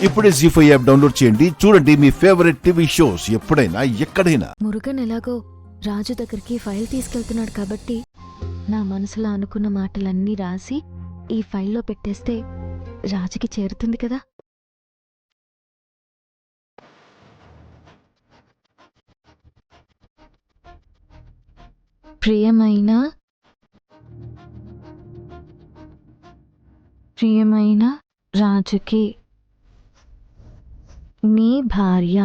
ఇప్పుడే జీ5 app download చేయండి. చూడండి మీ ఫేవరెట్ టీవీ షోస్ ఎప్పుడైనా ఎక్కడైనా. మురుగన్ ఎలాగో రాజు దగ్గరికి ఫైల్ తీసుకెళ్తున్నాడు కాబట్టి నా మనసులో అనుకున్న మాటలన్నీ రాసి ఈ ఫైల్లో పెట్టేస్తే రాజుకి చేరుతుంది కదా. ప్రియమైన రాజుకి నీ భార్య.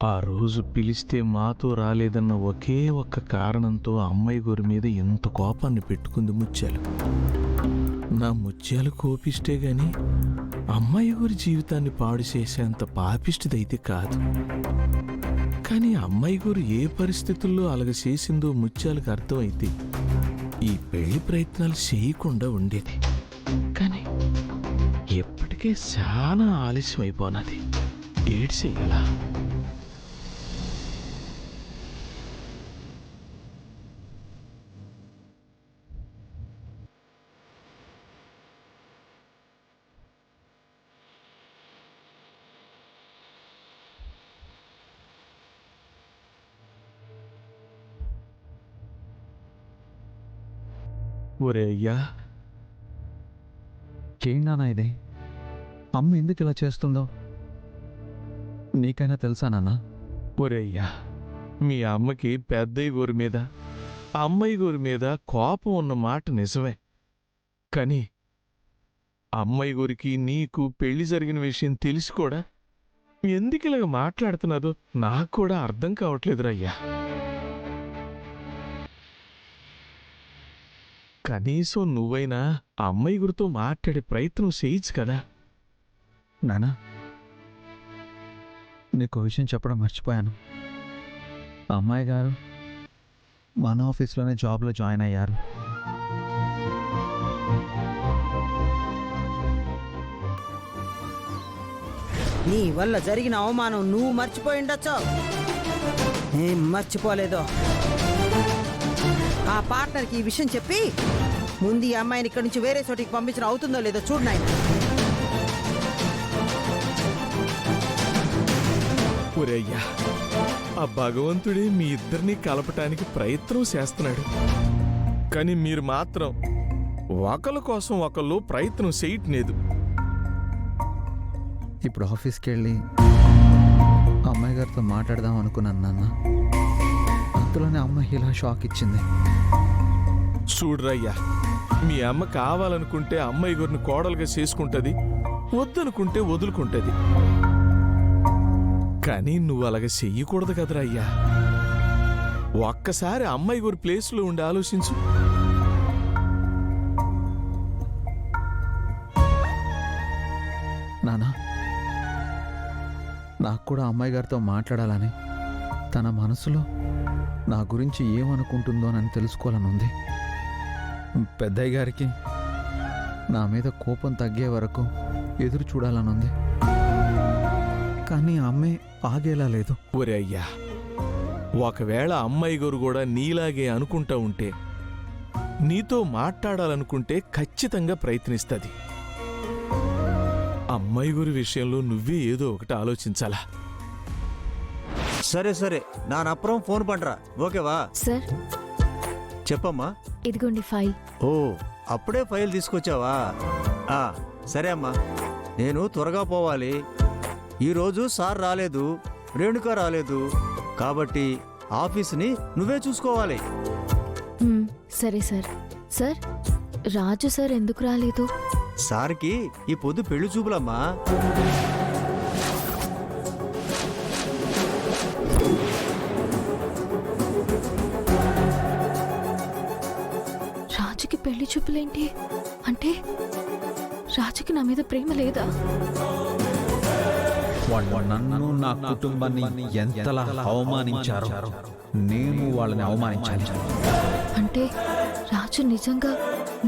ఆ రోజు పిలిస్తే మాతో రాలేదన్న ఒకే ఒక్క కారణంతో అమ్మాయి గారి మీద ఎంత కోపాన్ని పెట్టుకుంది ముత్యాలు. నా ముత్యాలు కోపిష్టే గాని అమ్మాయి గారి జీవితాన్ని పాడు చేసేంత పాపిష్టిదైతే కాదు. కానీ అమ్మాయి గారు ఏ పరిస్థితుల్లో అలాగ చేసిందో ముత్యాలకు అర్థమైతే ఈ పెళ్లి ప్రయత్నాలు చేయకుండా ఉండేది. కానీ ఎప్పటికే చాలా ఆలస్యం అయిపోనది. ఏడు చెయ్యాలా? ఒరే అయ్యా, ఏంటన్నా ఇది? అమ్మ ఎందుకు ఇలా చేస్తుందో నీకైనా తెలుసా నాన్న? ఒరే అయ్యా, మీ అమ్మకి పెద్దయ్య గోరి మీద అమ్మాయి గోరి మీద కోపం ఉన్న మాట నిజమే. కానీ అమ్మాయి గోరికి నీకు పెళ్లి జరిగిన విషయం తెలిసి కూడా ఎందుకు ఇలాగ మాట్లాడుతున్నారో నాకు కూడా అర్థం కావట్లేదురయ్యా. కనీసం నువ్వైనా అమ్మాయి గురితో మాట్లాడే ప్రయత్నం చేయొచ్చు కదా. నానా, నీకు విషయం చెప్పడం మర్చిపోయాను. అమ్మాయి గారు మన ఆఫీస్లోనే జాబ్లో జాయిన్ అయ్యారు. నీ వల్ల జరిగిన అవమానం నువ్వు మర్చిపోయి ఉండొచ్చు. ఏం మర్చిపోలేదో. ఆ పార్ట్నర్కి ఈ విషయం చెప్పి ముందు ఈ అమ్మాయిని ఇక్కడి నుంచి వేరే చోటికి పంపించడం అవుతుందో లేదో చూడు నాయన. ఒరే అయ్యా, ఆ భగవంతుడే మీ ఇద్దరినీ కలపటానికి ప్రయత్నం చేస్తున్నాడు. కానీ మీరు మాత్రం ఒకళ్ళ కోసం ఒకళ్ళు ప్రయత్నం చేయట్లేదు. ఇప్పుడు ఆఫీస్కి వెళ్ళి అమ్మాయి గారితో మాట్లాడదాం అనుకున్నాను నాన్న. అంతలోనే అమ్మాయి ఇలా షాక్ ఇచ్చింది. చూడరయ్యా, మీ అమ్మ కావాలనుకుంటే అమ్మాయి గారిని కోడలుగా చేసుకుంటది, వద్దనుకుంటే వదులుకుంటది. కానీ నువ్వు అలాగ చెయ్యకూడదు కదరా అయ్యా. ఒక్కసారి అమ్మాయి గారి ప్లేస్లో ఉండి ఆలోచించు. నానా, నాకు కూడా అమ్మాయి గారితో మాట్లాడాలని, తన మనసులో నా గురించి ఏమనుకుంటుందోనని తెలుసుకోవాలనుంది. పెద్దయ్య గారికి నా మీద కోపం తగ్గే వరకు ఎదురు చూడాలనుంది. కానీ అమ్మే ఆగేలా లేదు. ఒరే అయ్యా, ఒకవేళ అమ్మాయి గారు కూడా నీలాగే అనుకుంటా ఉంటే, నీతో మాట్లాడాలనుకుంటే ఖచ్చితంగా ప్రయత్నిస్తుంది. అమ్మాయి గారి విషయంలో నువ్వే ఏదో ఒకటి ఆలోచించాలా. సరే సరే, నానప్పురం ఫోన్ పండ్రా, ఓకేవా? సార్, చెప్పమ్మా. ఇదిగోండి ఫైల్. ఓ, అప్పుడే ఫైల్ తీసుకొచ్చావా? సరే అమ్మా, నేను త్వరగా పోవాలి. ఈరోజు సార్ రాలేదు, రేణుక రాలేదు, కాబట్టి ఆఫీస్ని నువ్వే చూసుకోవాలి. సరే సార్. సార్, రాజు సార్ ఎందుకు రాలేదు? సార్కి ఈ పొద్దు పెళ్లి చూపులమ్మా. రాజుకి పెళ్లి చూపులేంటి? అంటే రాజుకి నా మీద ప్రేమ లేదా? వాళ్ళు నన్ను నా కుటుంబాన్ని ఎంతలా అవమానించారో నేను వాళ్ళని అవమానించాలి. అంటే రాజు నిజంగా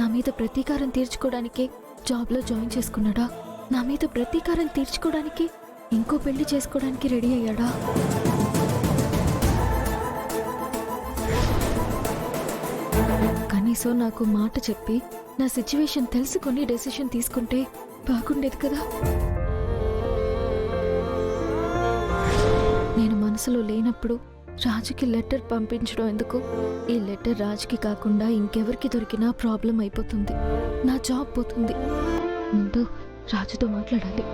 నా మీద ప్రతీకారం తీర్చుకోవడానికే జాబ్లో జాయిన్ చేసుకున్నాడా? నా మీద ప్రతీకారం తీర్చుకోవడానికి ఇంకో పెళ్లి చేసుకోవడానికి రెడీ అయ్యాడా? కనీసం నాకు మాట చెప్పి నా సిచ్యువేషన్ తెలుసుకొని డెసిషన్ తీసుకుంటే బాగుండేది కదా. నేను మనసులో లేనప్పుడు రాజుకి లెటర్ పంపించడం ఎందుకు? ఈ లెటర్ రాజుకి కాకుండా ఇంకెవరికి దొరికినా ప్రాబ్లం అయిపోతుంది, నా జాబ్ పోతుంది. ముందు రాజుతో మాట్లాడాలి.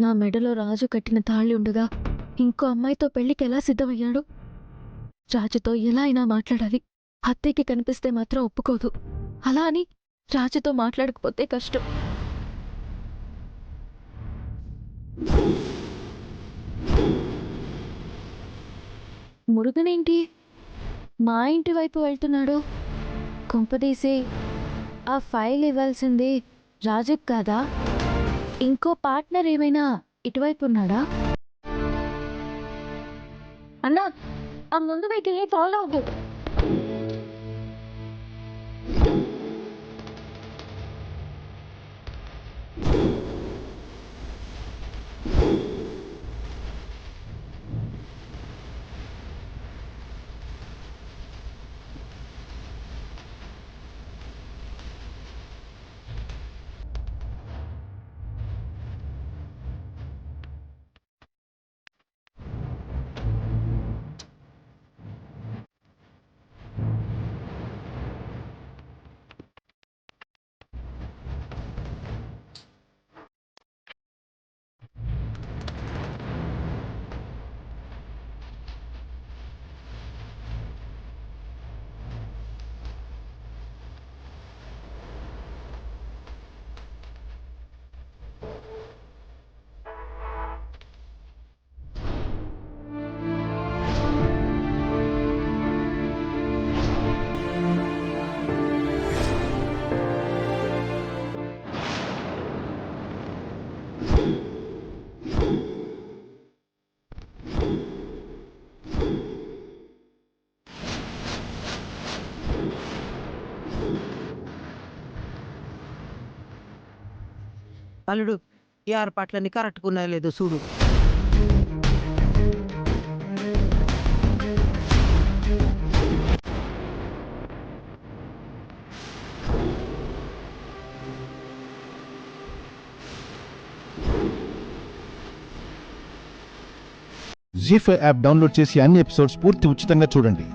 నా మెడలో రాజు కట్టిన తాళి ఉండగా ఇంకో అమ్మాయితో పెళ్లికి ఎలా సిద్ధమయ్యాడు? రాజుతో ఎలా అయినా మాట్లాడాలి. అత్తయ్యకి కనిపిస్తే మాత్రం ఒప్పుకోదు. అలా అని రాజుతో మాట్లాడకపోతే కష్టం. మురుగనేంటి మా ఇంటి వైపు వెళ్తున్నాడు? కుంపదీసి ఆ ఫైల్ ఇవ్వాల్సింది రాజుకి కాదా? ఇంకో పార్ట్నర్ ఏమైనా ఇటువైపు ఉన్నాడా? అన్నా, ఆ ముందు వెహికల్ని ఫాలో అవ్వదు. అల్లుడు, ఈ ఏర్పాట్లన్నీ కరెక్ట్గా ఉన్నాయో లేదో చూడు. జీ5 యాప్ డౌన్లోడ్ చేసి అన్ని ఎపిసోడ్స్ పూర్తి ఉచితంగా చూడండి.